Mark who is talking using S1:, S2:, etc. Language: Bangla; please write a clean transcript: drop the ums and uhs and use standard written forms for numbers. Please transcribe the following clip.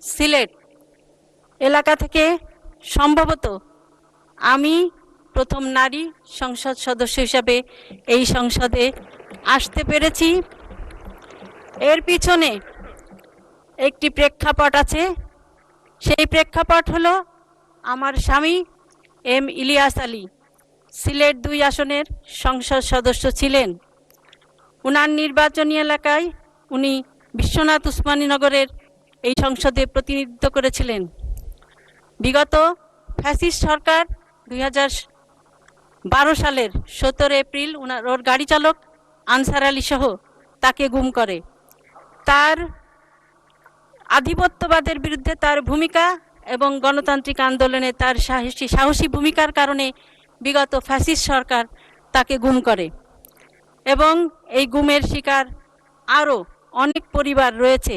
S1: সিলেট এলাকা থেকে সম্ভবত আমি প্রথম নারী সংসদ সদস্য হিসাবে এই সংসদে আসতে পেরেছি। এর পিছনে একটি প্রেক্ষাপট আছে। সেই প্রেক্ষাপট হলো আমার স্বামী এম ইলিয়াস আলী সিলেট ২ আসনের সংসদ সদস্য ছিলেন। উনার নির্বাচনী এলাকায় উনি বিশ্বনাথ উসমানীনগরের এই সংসদে প্রতিনিধিত্ব করেছিলেন। বিগত ফ্যাসিস্ট সরকার ২০১২ সালের ১৭ এপ্রিল ওর গাড়ি চালক আনসার আলী সহ তাকে গুম করে। তার আধিপত্যবাদের বিরুদ্ধে তার ভূমিকা এবং গণতান্ত্রিক আন্দোলনে তার সাহসী ভূমিকার কারণে বিগত ফ্যাসিস্ট সরকার তাকে গুম করে এবং এই গুমের শিকার আরও অনেক পরিবার রয়েছে।